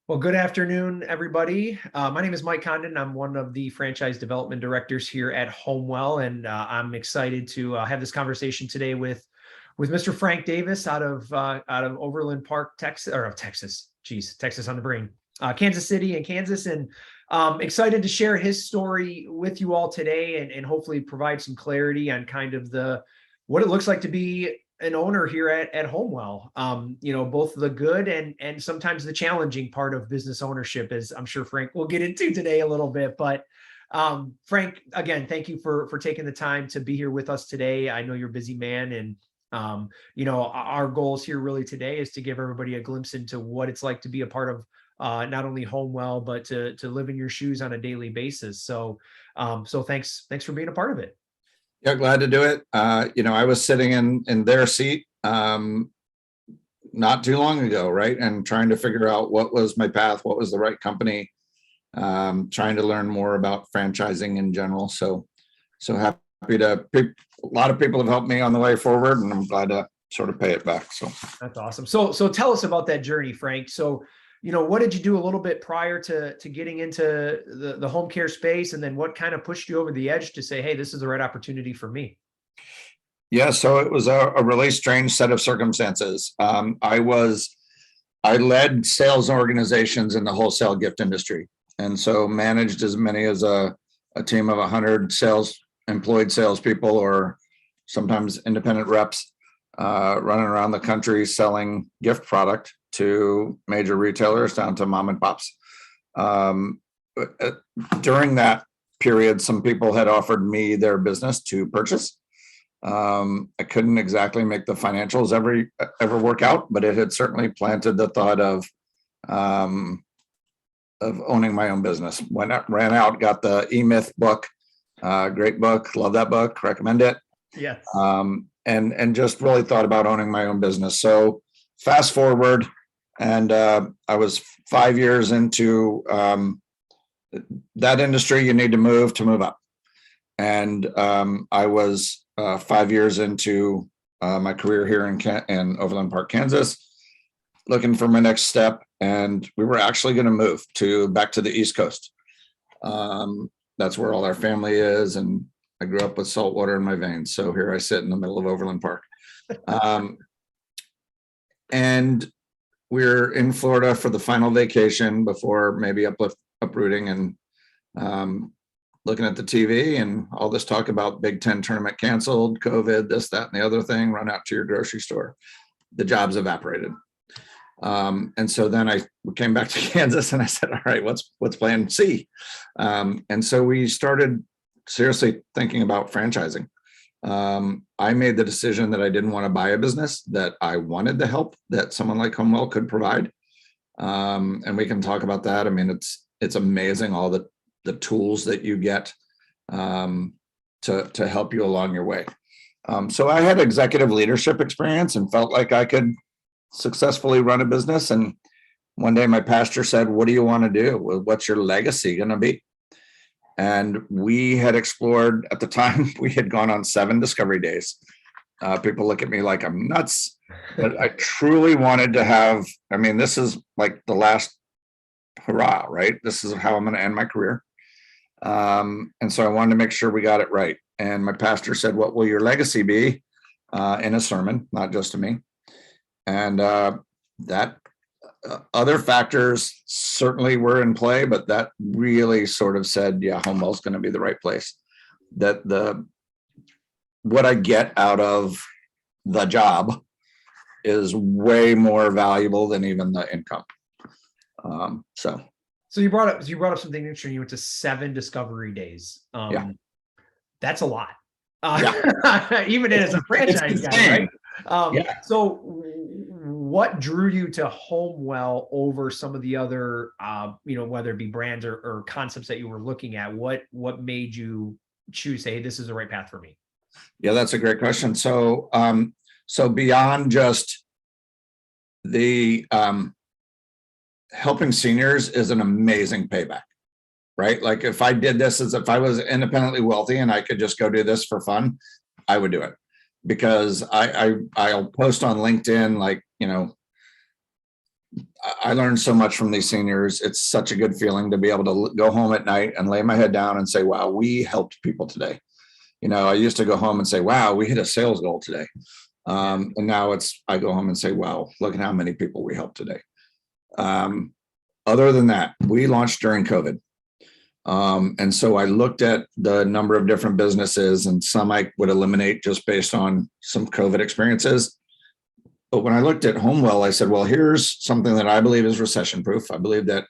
Well, good afternoon, everybody. My name is Mike Condon. I'm one of the franchise development directors here at HomeWell, and I'm excited to have this conversation today with Mr. Frank Davis out of Overland Park, Texas, or of Texas. Geez, Texas on the brain, Kansas City and Kansas, and excited to share his story with you all today, and hopefully provide some clarity on kind of what it looks like to be an owner here at HomeWell. Both the good and sometimes the challenging part of business ownership, as I'm sure Frank will get into today a little bit. But Frank, again, thank you for taking the time to be here with us today. I know you're a busy man, and our goals here really today is to give everybody a glimpse into what it's like to be a part of not only HomeWell, but to live in your shoes on a daily basis. So thanks for being a part of it. Yeah, glad to do it. I was sitting in their seat not too long ago, right? And trying to figure out what was my path, what was the right company, trying to learn more about franchising in general. So happy to, a lot of people have helped me on the way forward, and I'm glad to sort of pay it back. So that's awesome. So tell us about that journey, Frank. So, what did you do a little bit prior to getting into the home care space? And then what kind of pushed you over the edge to say, hey, this is the right opportunity for me? Yeah, so it was a really strange set of circumstances. I led sales organizations in the wholesale gift industry. And so managed as many as a team of 100 employed salespeople, or sometimes independent reps, running around the country selling gift product to major retailers down to mom and pops. During that period, some people had offered me their business to purchase. I couldn't exactly make the financials ever work out, but it had certainly planted the thought of owning my own business. When I ran out, got the E-Myth book, great book, love that book, recommend it. Yes. And just really thought about owning my own business. So fast forward, and I was 5 years into that industry. You need to move up. And I was 5 years into my career here in Overland Park, Kansas, looking for my next step. And we were actually going to move back to the East Coast. That's where all our family is. And I grew up with salt water in my veins. So here I sit in the middle of Overland Park. And we're in Florida for the final vacation before maybe uprooting, and looking at the TV and all this talk about Big Ten tournament canceled, COVID, this, that, and the other thing, run out to your grocery store. The jobs evaporated. And so then I came back to Kansas and I said, all right, what's plan C? And so we started seriously thinking about franchising. I made the decision that I didn't want to buy a business, that I wanted the help that someone like HomeWell could provide. And we can talk about that. I mean, it's amazing all the tools that you get to help you along your way. So I had executive leadership experience and felt like I could successfully run a business. And one day my pastor said, what do you want to do? What's your legacy going to be? And we had explored, at the time, we had gone on 7 discovery days. People look at me like I'm nuts, but I truly wanted to have, this is like the last hurrah, right? This is how I'm going to end my career. And so I wanted to make sure we got it right. And my pastor said, what will your legacy be? In a sermon, not just to me. And that other factors certainly were in play, but that really sort of said, yeah, HomeWell's going to be the right place. That what I get out of the job is way more valuable than even the income. So you brought up something interesting. You went to 7 discovery days. Yeah. That's a lot. Yeah. Even as a franchise guy, right? Yeah. So what drew you to HomeWell over some of the other, whether it be brands or concepts that you were looking at? What made you choose, hey, this is the right path for me? Yeah, that's a great question. So beyond just the helping seniors is an amazing payback, right? Like if I did this as if I was independently wealthy and I could just go do this for fun, I would do it, because I'll post on LinkedIn, like, I learned so much from these seniors. It's such a good feeling to be able to go home at night and lay my head down and say, wow, we helped people today. I used to go home and say, wow, we hit a sales goal today. And now I go home and say, wow, look at how many people we helped today. Other than that, we launched during COVID. And so I looked at the number of different businesses, and some I would eliminate just based on some COVID experiences. But when I looked at HomeWell, I said, well, here's something that I believe is recession proof. I believe that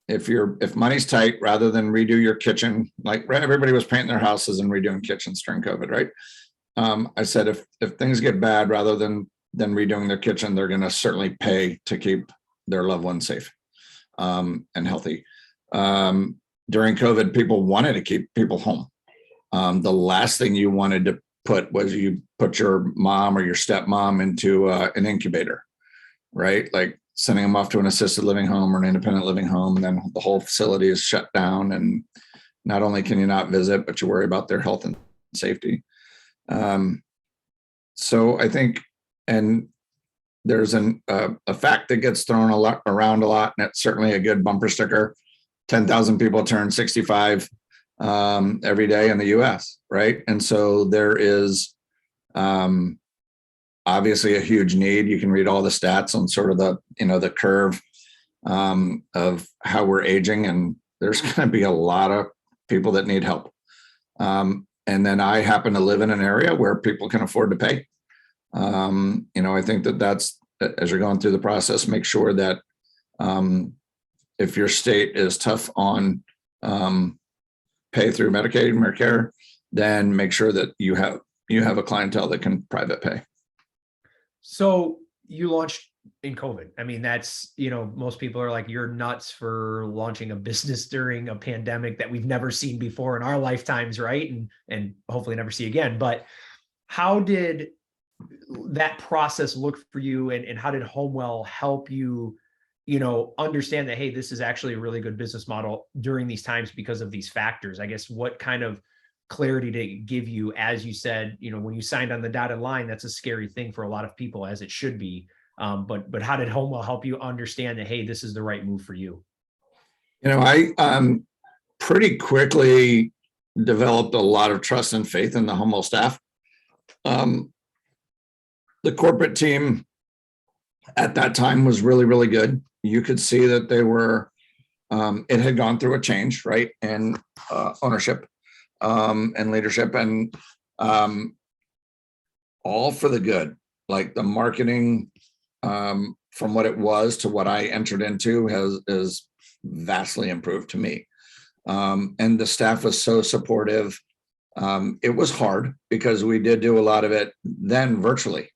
if money's tight, rather than redo your kitchen, like everybody was painting their houses and redoing kitchens during COVID, right? I said, if things get bad, rather than redoing their kitchen, they're going to certainly pay to keep their loved ones safe and healthy. During COVID, people wanted to keep people home. The last thing you wanted to put was you put your mom or your stepmom into an incubator, right? Like sending them off to an assisted living home or an independent living home, and then the whole facility is shut down. And not only can you not visit, but you worry about their health and safety. So I think, and there's a fact that gets thrown around a lot, and it's certainly a good bumper sticker. 10,000 people turn 65 every day in the US, right? And so there is obviously a huge need. You can read all the stats on sort of the curve of how we're aging, and there's going to be a lot of people that need help. And then I happen to live in an area where people can afford to pay. I think that's, as you're going through the process, make sure that if your state is tough on pay through Medicaid, Medicare, then make sure that you have a clientele that can private pay. So you launched in COVID. I mean, that's, most people are like, you're nuts for launching a business during a pandemic that we've never seen before in our lifetimes, right? And hopefully never see again. But how did that process look for you, and how did HomeWell help you, understand that, hey, this is actually a really good business model during these times because of these factors? I guess what kind of clarity to give you, as you said, when you signed on the dotted line, that's a scary thing for a lot of people, as it should be. But how did HomeWell help you understand that, hey, this is the right move for you? I pretty quickly developed a lot of trust and faith in the HomeWell staff. The corporate team at that time was really, really good. You could see that they were, it had gone through a change, right? And ownership and leadership, and all for the good. Like the marketing from what it was to what I entered into is vastly improved to me. And the staff was so supportive. It was hard because we did do a lot of it then virtually.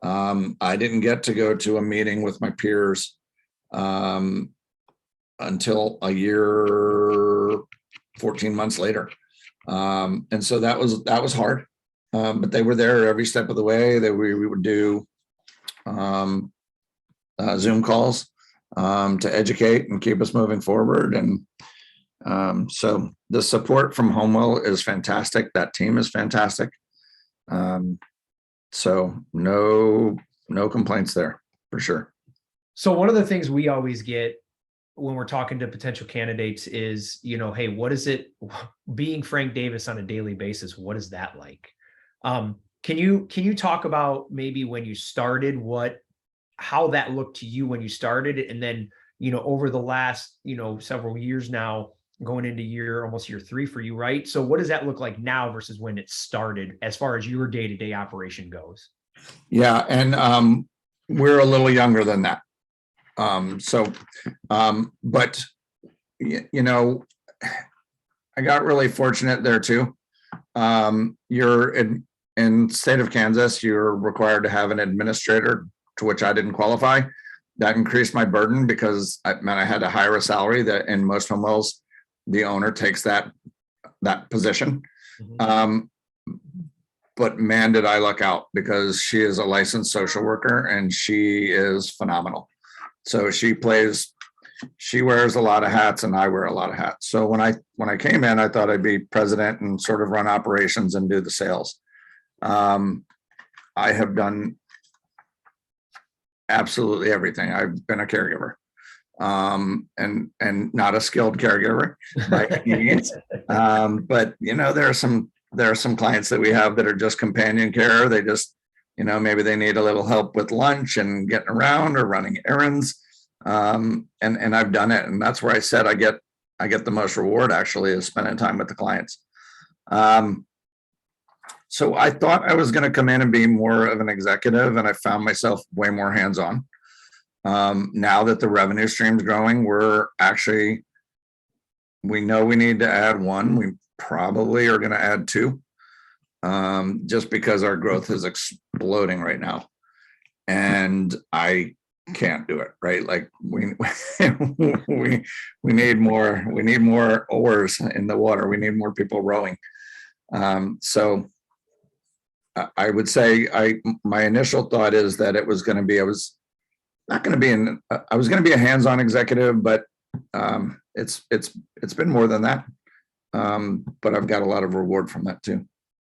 I didn't get to go to a meeting with my peers until a year, 14 months later. And so that was hard. But they were there every step of the way. We would do Zoom calls to educate and keep us moving forward. And so the support from HomeWell is fantastic. That team is fantastic. So no complaints there for sure. So one of the things we always get when we're talking to potential candidates is, hey, what is it being Frank Davis on a daily basis? What is that like? Can you talk about maybe when you started, how that looked to you when you started, and then, over the last, several years now, going into almost year 3 for you, right? So what does that look like now versus when it started, as far as your day-to-day operation goes? Yeah. And we're a little younger than that. But I got really fortunate there too. You're in state of Kansas, you're required to have an administrator, to which I didn't qualify. That increased my burden because I had to hire a salary that in most home wells, the owner takes that position. Mm-hmm. But man, did I luck out, because she is a licensed social worker and she is phenomenal. So she wears a lot of hats and I wear a lot of hats. So when I came in, I thought I'd be president and sort of run operations and do the sales. I have done absolutely everything. I've been a caregiver, and not a skilled caregiver by any means. But there are some clients that we have that are just companion care. They just, maybe they need a little help with lunch and getting around or running errands. And I've done it, and that's where I said I get the most reward, actually, is spending time with the clients. So I thought I was going to come in and be more of an executive, and I found myself way more hands-on. Now that the revenue stream's growing, we know we need to add one. We probably are going to add two, just because our growth is exploding right now, and I can't do it, right? Like we need more oars in the water. We need more people rowing. So I would say my initial thought is that it was going to be, I was going to be a hands-on executive, but it's been more than that. But I've got a lot of reward from that too.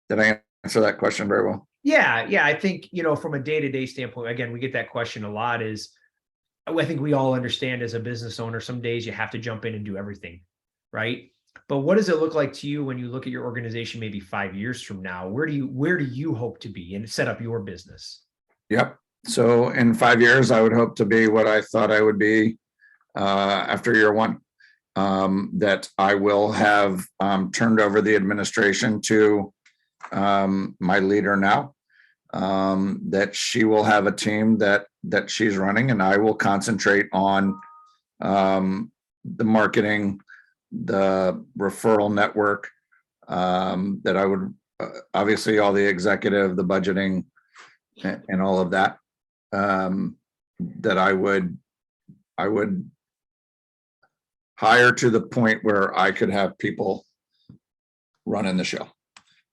Did I answer that question very well? Yeah. I think, from a day-to-day standpoint, again, we get that question a lot. I think we all understand as a business owner, some days you have to jump in and do everything, right? But what does it look like to you when you look at your organization maybe 5 years from now? Where do you hope to be and set up your business? Yep. So in 5 years, I would hope to be what I thought I would be after year one. That I will have turned over the administration to my leader now. That she will have a team that she's running, and I will concentrate on the marketing, the referral network, that I would obviously all the executive, the budgeting, and all of that. That I would hire to the point where I could have people running the show.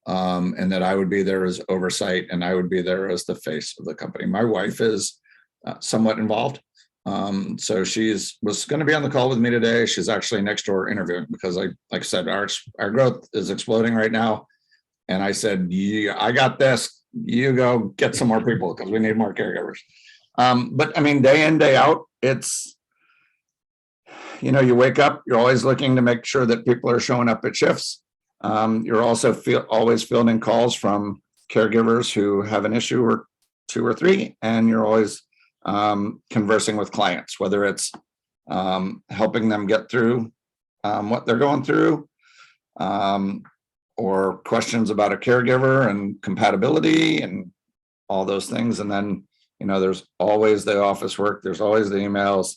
And that I would be there as oversight, and I would be there as the face of the company. My wife is somewhat involved. So was going to be on the call with me today. She's actually next door interviewing, because like I said, our growth is exploding right now. And I said, yeah, I got this, you go get some more people, because we need more caregivers. But I mean, day in, day out, it's, you wake up, you're always looking to make sure that people are showing up at shifts. You're also always fielding calls from caregivers who have an issue or two or three, and you're always conversing with clients, whether it's helping them get through what they're going through, or questions about a caregiver and compatibility and all those things. And then, there's always the office work, there's always the emails.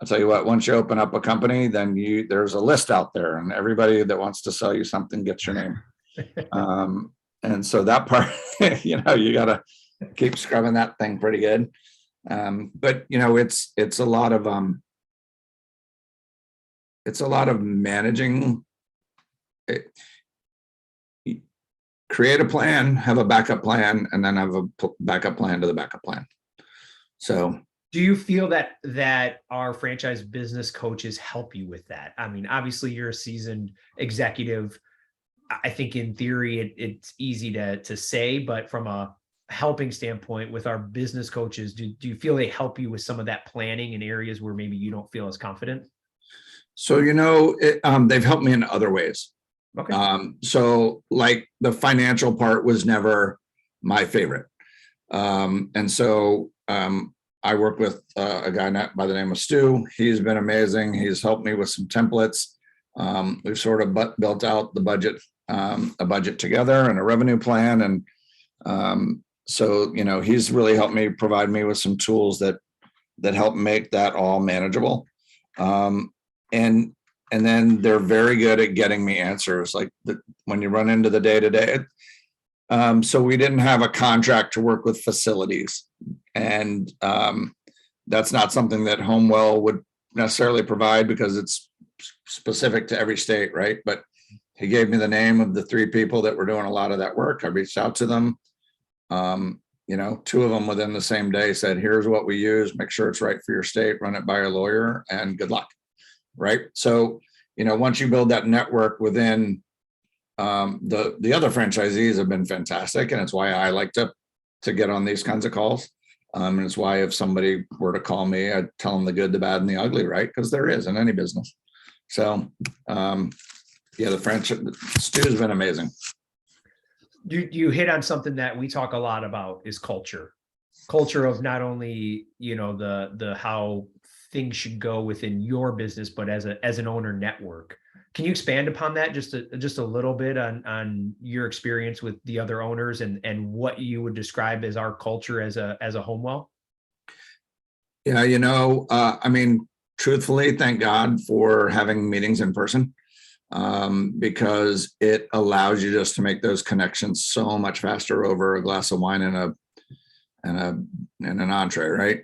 I'll tell you what, once you open up a company, then there's a list out there, and everybody that wants to sell you something gets your name. And so that part, you got to keep scrubbing that thing pretty good. But it's a lot of managing it. Create a plan, have a backup plan, and then have a backup plan to the backup plan. So do you feel that our franchise business coaches help you with that? I mean, obviously you're a seasoned executive. I think in theory it's easy to say, but from a helping standpoint with our business coaches, do you feel they help you with some of that planning in areas where maybe you don't feel as confident? So, they've helped me in other ways. Okay. So like the financial part was never my favorite. And so I work with a guy by the name of Stu. He's been amazing. He's helped me with some templates. We've sort of built out the budget, a budget together, and a revenue plan. And so, he's really helped me, provide me with some tools that help make that all manageable. And then they're very good at getting me answers, like when you run into the day-to-day. So we didn't have a contract to work with facilities, and that's not something that HomeWell would necessarily provide, because it's specific to every state, right? But he gave me the name of the 3 people that were doing a lot of that work. I reached out to them. 2 of them within the same day said, here's what we use, make sure it's right for your state, run it by a lawyer, and good luck. Right. So, once you build that network within, the other franchisees have been fantastic. And it's why I like to get on these kinds of calls. And it's why if somebody were to call me, I'd tell them the good, the bad, and the ugly, right? Because there is in any business. So, yeah, the franchise Stu has been amazing. You hit on something that we talk a lot about is culture of not only, the how things should go within your business, but as an owner network. Can you expand upon that just a little bit on your experience with the other owners and what you would describe as our culture as a HomeWell? Yeah, I mean, truthfully, thank God for having meetings in person, because it allows you just to make those connections so much faster over a glass of wine and an entree, right?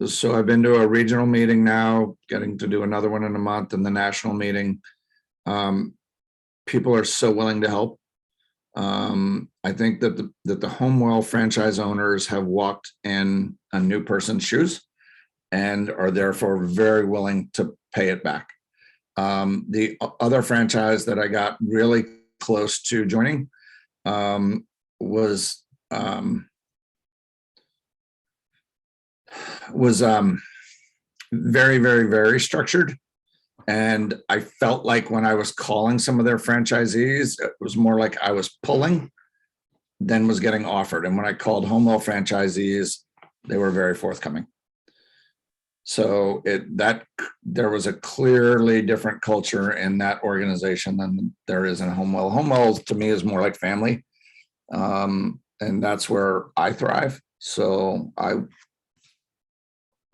So I've been to a regional meeting now, getting to do another one in a month, and the national meeting. People are so willing to help. I think that the HomeWell franchise owners have walked in a new person's shoes and are therefore very willing to pay it back. The other franchise that I got really close to joining was very, very, very structured. And I felt like when I was calling some of their franchisees, it was more like I was pulling than was getting offered. And when I called HomeWell franchisees, they were very forthcoming. So there was a clearly different culture in that organization than there is in HomeWell. HomeWell to me is more like family. And that's where I thrive. So I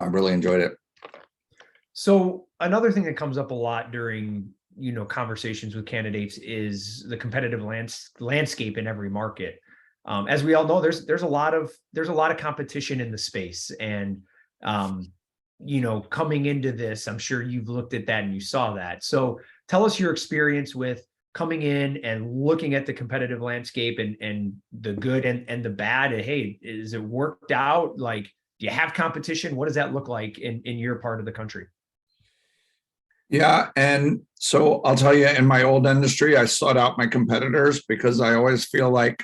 really enjoyed it. So another thing that comes up a lot during, conversations with candidates is the competitive landscape in every market. As we all know, there's a lot of competition in the space, and coming into this, I'm sure you've looked at that and you saw that. So tell us your experience with coming in and looking at the competitive landscape and the good and the bad. And hey, is it worked out? Like, do you have competition? What does that look like in your part of the country? Yeah. And so I'll tell you, in my old industry, I sought out my competitors because I always feel like,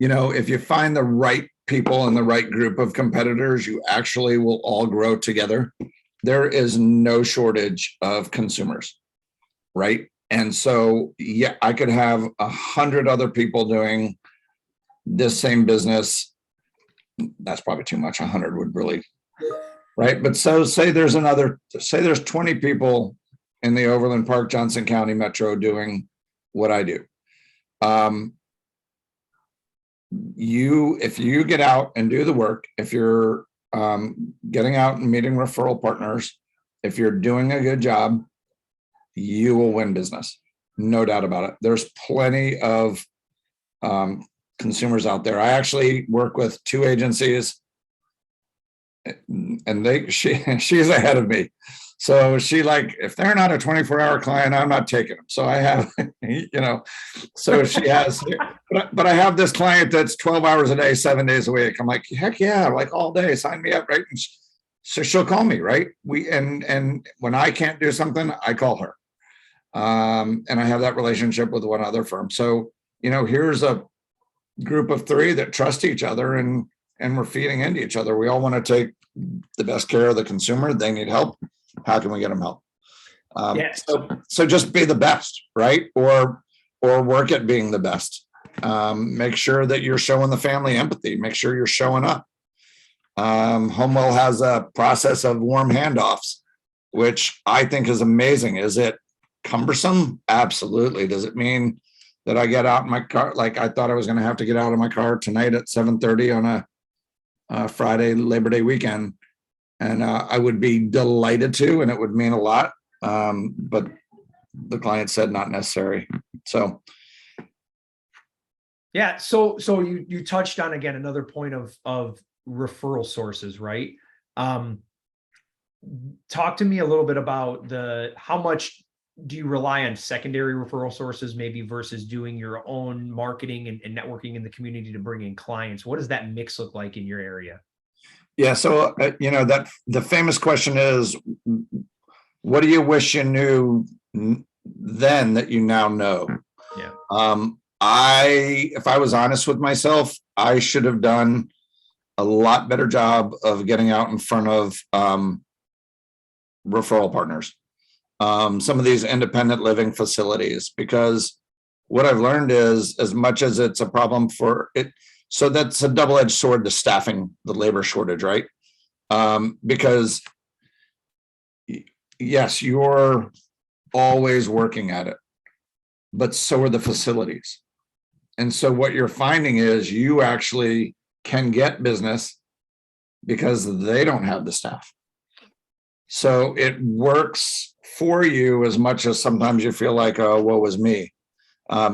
if you find the right people and the right group of competitors, you actually will all grow together. There is no shortage of consumers, right? And so, yeah, I could have 100 other people doing this same business. That's probably too much. 100 would really, right? But so say there's 20 people in the Overland Park, Johnson County Metro doing what I do. If you get out and do the work, if you're getting out and meeting referral partners, if you're doing a good job, you will win business. No doubt about it. There's plenty of consumers out there. I actually work with 2 agencies, and she's ahead of me. So she if they're not a 24-hour client, I'm not taking them. So I have, so she has, but I have this client that's 12 hours a day, 7 days a week. I'm like, heck yeah, like all day, sign me up, right? And so she'll call me, right? And when I can't do something, I call her. And I have that relationship with one other firm. So, here's a group of 3 that trust each other and we're feeding into each other. We all want to take the best care of the consumer. They need help. How can we get them help? Yes. So just be the best, right? Or work at being the best. Make sure that you're showing the family empathy. Make sure you're showing up. HomeWell has a process of warm handoffs, which I think is amazing. Is it cumbersome? Absolutely. Does it mean that I get out in my car? Like I thought I was going to have to get out of my car tonight at 7:30 on a Friday, Labor Day weekend. And I would be delighted to, and it would mean a lot. But the client said not necessary. So. Yeah. So you touched on, again, another point of referral sources, right? Talk to me a little bit about how much do you rely on secondary referral sources maybe versus doing your own marketing and networking in the community to bring in clients? What does that mix look like in your area? Yeah. So, that the famous question is, what do you wish you knew then that you now know? Yeah. If I was honest with myself, I should have done a lot better job of getting out in front of referral partners, some of these independent living facilities, because what I've learned is, as much as it's a problem for it, so that's a double-edged sword to staffing the labor shortage, right? Because yes, you're always working at it, but so are the facilities. And so what you're finding is you actually can get business because they don't have the staff. So it works for you as much as sometimes you feel like, oh, woe is me.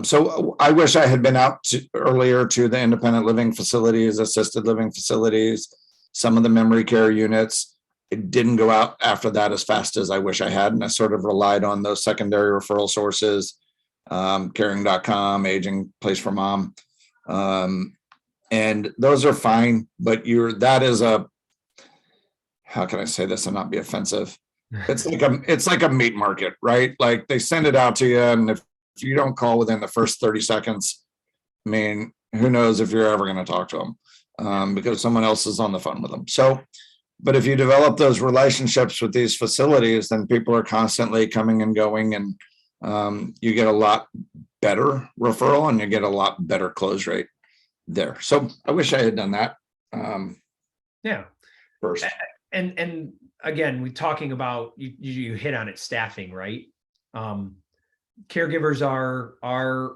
So I wish I had been out earlier to the independent living facilities, assisted living facilities, some of the memory care units. It didn't go out after that as fast as I wish I had. And I sort of relied on those secondary referral sources, caring.com, aging place for mom. And those are fine, but that is how can I say this and not be offensive? It's like a meat market, right? Like they send it out to you, and if you don't call within the first 30 seconds, I mean, who knows if you're ever going to talk to them, because someone else is on the phone with them. So, but if you develop those relationships with these facilities, then people are constantly coming and going, and you get a lot better referral and you get a lot better close rate there. So I wish I had done that. Yeah. First. And again, we talking about, you hit on it, staffing, right? Caregivers are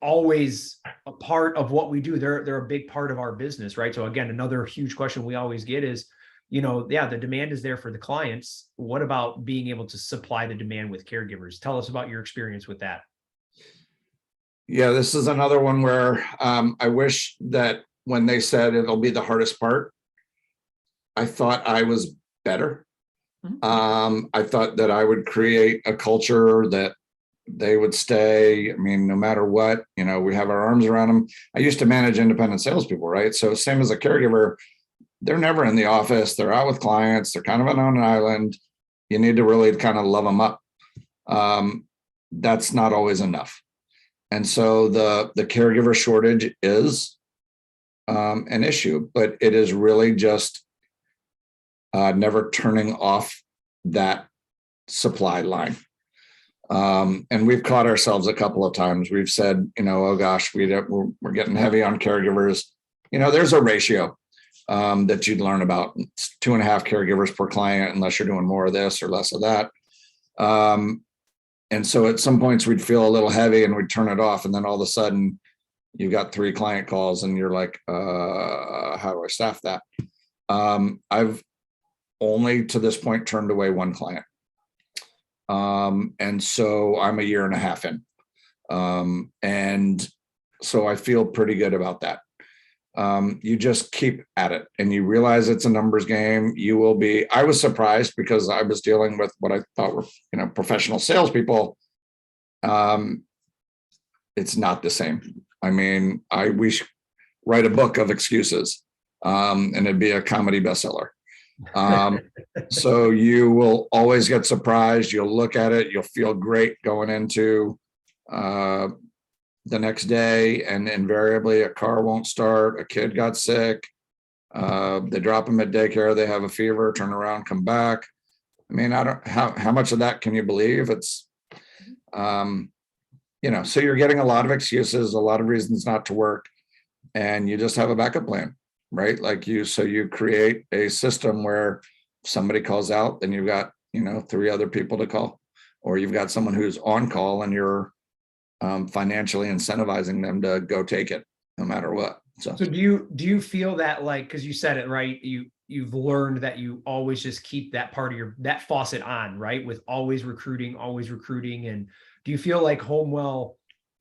always a part of what we do. They're a big part of our business, right? So again, another huge question we always get is, the demand is there for the clients. What about being able to supply the demand with caregivers? Tell us about your experience with that. Yeah, this is another one where I wish that when they said it'll be the hardest part, I thought I was better. I thought that I would create a culture that they would stay. I mean, no matter what, we have our arms around them. I used to manage independent salespeople, right? So same as a caregiver, they're never in the office. They're out with clients. They're kind of on an island. You need to really kind of love them up. That's not always enough. And so the caregiver shortage is an issue, but it is really just never turning off that supply line. And we've caught ourselves a couple of times. We've said, oh gosh, we're getting heavy on caregivers. There's a ratio that you'd learn about. It's 2.5 caregivers per client, unless you're doing more of this or less of that. And so at some points we'd feel a little heavy and we'd turn it off. And then all of a sudden you've got 3 client calls and you're like, how do I staff that? I've only to this point turned away 1 client. And so I'm 1.5 years in. And so I feel pretty good about that. You just keep at it and you realize it's a numbers game. I was surprised because I was dealing with what I thought were, professional salespeople. It's not the same. I mean, we write a book of excuses, and it'd be a comedy bestseller. So you will always get surprised. You'll look at it. You'll feel great going into the next day, and invariably a car won't start. A kid got sick. They drop them at daycare. They have a fever. Turn around, come back. I mean, how much of that can you believe? It's, so you're getting a lot of excuses, a lot of reasons not to work, and you just have a backup plan. Right? So you create a system where somebody calls out, then you've got, 3 other people to call, or you've got someone who's on call and you're financially incentivizing them to go take it no matter what. So do you feel that, like, because you said it right, you've learned that you always just keep that part of that faucet on, right? With always recruiting. And do you feel like HomeWell,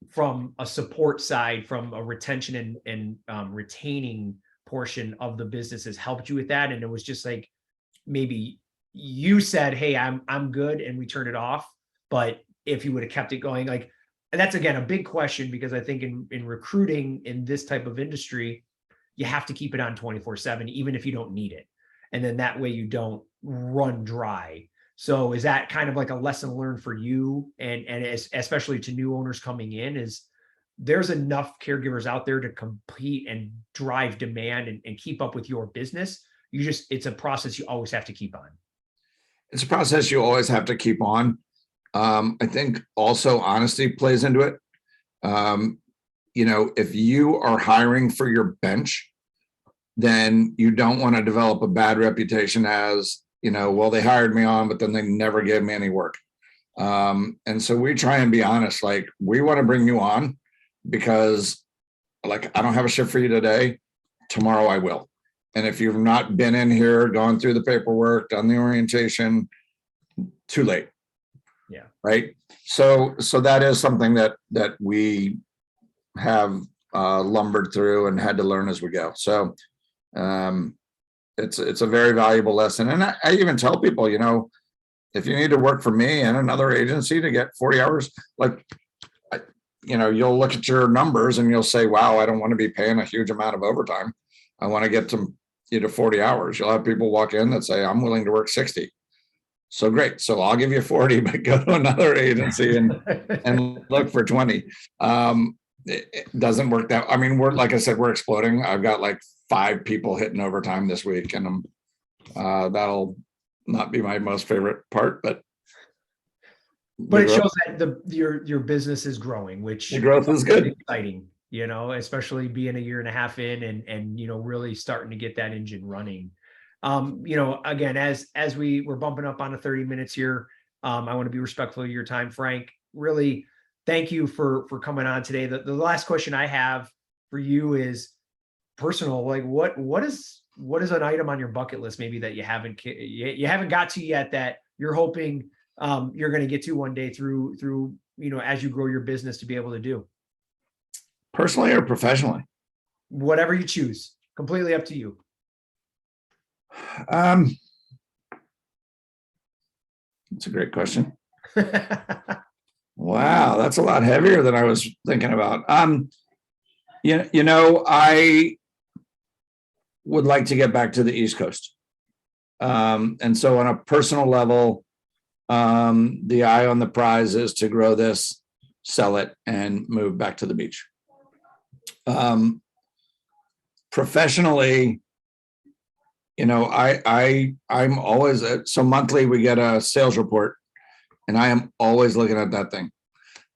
from a support side, from a retention and retaining portion of the business, has helped you with that? And it was just like, maybe you said, hey, I'm good, and we turned it off. But if you would have kept it going, like, and that's again a big question, because I think in recruiting in this type of industry, you have to keep it on 24/7, even if you don't need it. And then that way you don't run dry. So is that kind of like a lesson learned for you, and especially to new owners coming in, is there's enough caregivers out there to compete and drive demand and keep up with your business. It's a process you always have to keep on. It's a process you always have to keep on. I think also honesty plays into it. If you are hiring for your bench, then you don't want to develop a bad reputation as, well, they hired me on, but then they never gave me any work. And so we try and be honest, like, we want to bring you on because, like, I don't have a shift for you today. Tomorrow I will. And if you've not been in here, gone through the paperwork, done the orientation, too late. Yeah. Right. So that is something that we have lumbered through and had to learn as we go. So it's a very valuable lesson. And I even tell people, if you need to work for me and another agency to get 40 hours, like, you'll look at your numbers and you'll say, wow, I don't want to be paying a huge amount of overtime. I want to get to 40 hours. You'll have people walk in that say, I'm willing to work 60. So great. So I'll give you 40, but go to another agency and look for 20. It doesn't work that. I mean, like I said, we're exploding. I've got like 5 people hitting overtime this week, and that'll not be my most favorite part, but it shows that your business is growing, which the growth is good. Exciting, especially being a year and a half in and really starting to get that engine running. Again, as we're bumping up on the 30 minutes here, I want to be respectful of your time, Frank. Really, thank you for coming on today. The last question I have for you is personal. Like, what is an item on your bucket list maybe that you haven't got to yet that you're hoping you're going to get to one day through as you grow your business to be able to do? Personally or professionally? Whatever you choose. Completely up to you. That's a great question. Wow, that's a lot heavier than I was thinking about. I would like to get back to the East Coast. And so on a personal level, the eye on the prize is to grow this, sell it, and move back to the beach. Professionally, I'm always, so monthly we get a sales report, and I am always looking at that thing.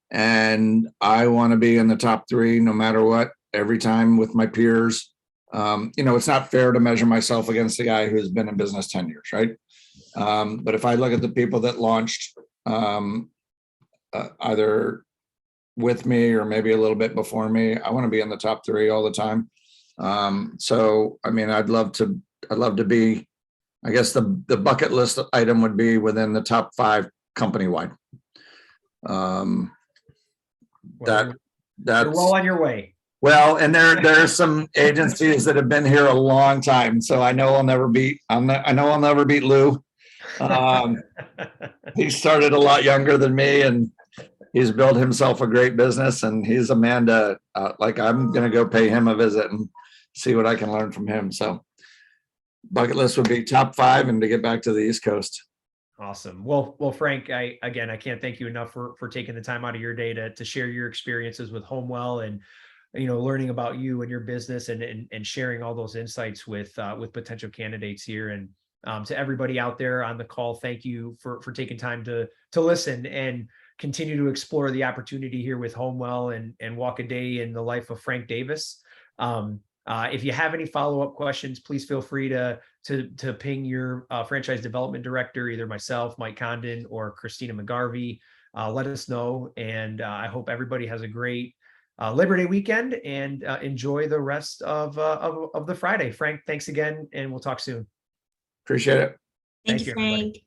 And I want to be in the top 3 no matter what, every time with my peers. It's not fair to measure myself against a guy who's been in business 10 years, right? But if I look at the people that launched either with me or maybe a little bit before me, I want to be in the top 3 all the time. So, I mean, I'd love to be, I guess the bucket list item would be within the top 5 company-wide. That's you're well on your way. Well, and there are some agencies that have been here a long time, so I know I'll never beat Lou. He started a lot younger than me, and he's built himself a great business, and he's a man to I'm going to go pay him a visit and see what I can learn from him. So bucket list would be top 5 and to get back to the East Coast. Awesome. Well, Frank, I can't thank you enough for taking the time out of your day to share your experiences with HomeWell and, learning about you and your business and sharing all those insights with potential candidates here. And to everybody out there on the call, thank you for taking time to listen and continue to explore the opportunity here with HomeWell and walk a day in the life of Frank Davis. If you have any follow-up questions, please feel free to ping your franchise development director, either myself, Mike Condon, or Christina McGarvey. Let us know. And I hope everybody has a great Labor Day weekend and enjoy the rest of the Friday. Frank, thanks again, and we'll talk soon. Appreciate it. Thank you, Frank. Everybody.